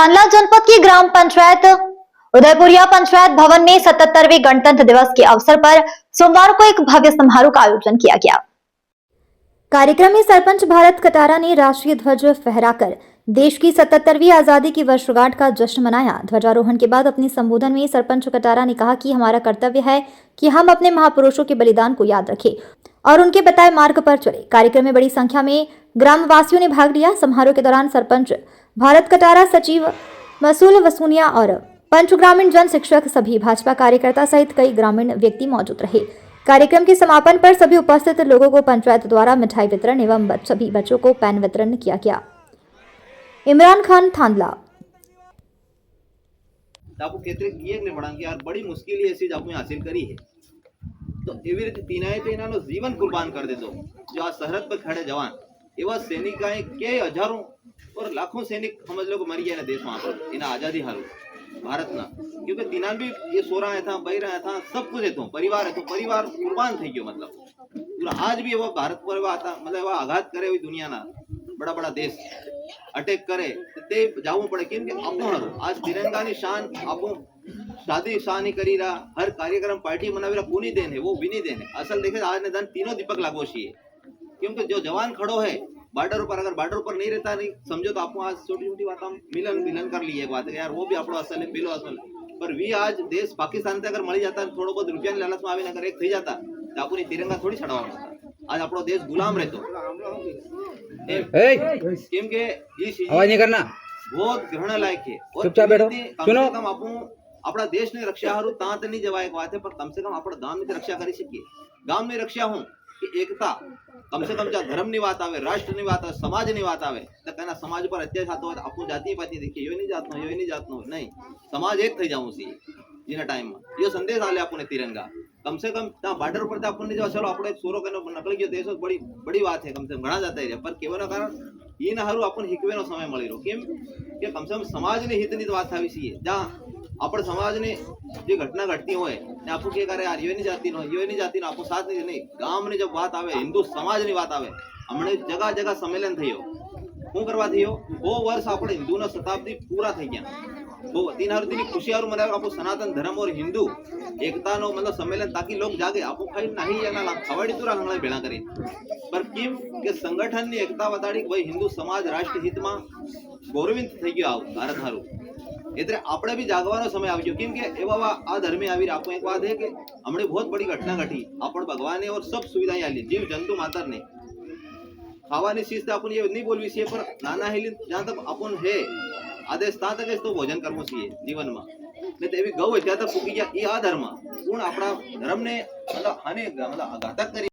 थानला जनपद की ग्राम पंचायत उदयपुरिया पंचायत भवन में 77वें गणतंत्र दिवस के अवसर पर सोमवार को एक भव्य समारोह का आयोजन किया गया। कार्यक्रम में सरपंच भारत कटारा ने राष्ट्रीय ध्वज फहराकर देश की 77वीं आजादी की वर्षगांठ का जश्न मनाया। ध्वजारोहण के बाद अपने संबोधन में सरपंच कटारा ने कहा कि हमारा कर्तव्य है कि हम अपने महापुरुषों के बलिदान को याद रखें और उनके बताए मार्ग पर चले। कार्यक्रम में बड़ी संख्या में ग्रामवासियों ने भाग लिया। समारोह के दौरान सरपंच भारत कटारा, सचिव मसूल वसूनिया और पंच ग्रामीण जन शिक्षक, सभी भाजपा कार्यकर्ता सहित कई ग्रामीण व्यक्ति मौजूद रहे। कार्यक्रम के समापन पर सभी उपस्थित लोगों को पंचायत द्वारा मिठाई वितरण एवं सभी बच्चों को पेन वितरण किया गया। इमरान खान, थांदला। आपको केतरे एक ने बढ़ा यार बड़ी मुश्किल ये चीज आपने हासिल करी है तो एवी रीते तीनाए तो इन्होंने जीवन कुर्बान कर दे दो। जो आज सरहद पर खड़े जवान एवं सैनिक के हजारों और लाखों सैनिक समझ लो मरी गए देश वहां पर इन्हें आजादी हारू भारत ना, क्योंकि तीना भी ये सो रहा था, बह रहा था, सब कुछ है तो परिवार कुर्बान थी गयो। मतलब आज भी वो भारत पर आता मतलब आघात करे हुई दुनिया ना बड़ा बड़ा देश अटैक करे ते जावू पड़े केम के आपनो हारू आज तिरंगा नी शान आपो शादी शान ही करी रहा, हर कार्यक्रम पार्टी मनावी रहा, कोनी देन है वो भी नहीं देन है। असल देखे आज ने दान तीनों दीपक लागो चाहिए, क्योंकि जो जवान खड़ो है बॉर्डर पर, अगर बॉर्डर पर नहीं रहता नहीं समझो तो आपको आज छोटी छोटी बात हम मिलन कर ली है बात है यार वो भी आपको असल है पहलो असल पर वी आज देश पाकिस्तान से अगर मળી जाता थोड़ो बहुत रुपया लालच में आવીને अगर एक થઈ जाता तो आपने तिरंगा थोड़ी छड़वानो था। आज આપણો देश गुलाम रहतो केम के ये चीज आवाज नहीं करना बहुत ग्रहण लायक है और चुपचाप बैठो सुनो कम आपू अपना देश ने रक्षा हारू ता तो नहीं जवाय बात है पर कम से कम अपना गांव में रक्षा करी सकिए। गांव में रक्षा हूं कि एकता कम से कम जहाँ धर्म ની વાત આવે, રાષ્ટ્ર ની વાત આવે, સમાજ ની વાત આવે તો કના સમાજ પર અત્યાચાર થતો હોય આપણું જાતિ પાતિ દેખીએ यो नहीं जातनो नहीं समाज एक થઈ જાવું છે જેના ટાઈમ માં यो संदेश आले आपने तिरंगा कम से कम ता बॉर्डर पर आपने जो चलो આપણો एक सोरो कनो नकली गयो देश बड़ी बड़ी बात है। कम से कम घણા जाता है पर केवना कारण ये ना हारू अपन हिकवेनो समय मળી રહ્યો केम કે कम से कम समाज ने हित ની વાત આવી છે जहाँ अपन समाज ने जो घटना घटती हो आपको क्या करे यार यो नहीं जाती आपको साथ नहीं गांव में जब बात आवे हिंदू समाज की बात आवे हमने जगह जगह सम्मेलन थयो शू करवा थयो वो वर्ष अपने हिंदू ना शताब्दी पूरा थई गया वो तीन हारू दिन खुशी हारू मनावे आपको सनातन धर्म और हिंदू एकता नो मतलब सम्मेलन ताकि लोग जागे आपको खाई नहीं एना खवाड़ी तुरा गंगला भेड़ा करी पर केम के संगठन ની एकता बताड़ी भाई हिंदू समाज राष्ट्र हित में गौरवित થઈ ગયો भारत हारू એટલે આપણે भी जागવાનો समय આવી ગયો કેમ કે એવા આ ધર્મે આવી आपको एक बात है कि हमने बहुत बड़ी घटना घटी अपन भगवान ने और सब सुविधाएं आली जीव जंतु मातर ने खावानी चीज तो अपन ये नहीं बोलवी चाहिए पर नाना हेली जहाँ तक अपन है आदेश ता तक तो भोजन करवो चाहिए जीवन में नहीं तो एवी गौ है त्या तक फूकी गया ये आ धर्म पूर्ण अपना धर्म ने मतलब हानि मतलब घातक करी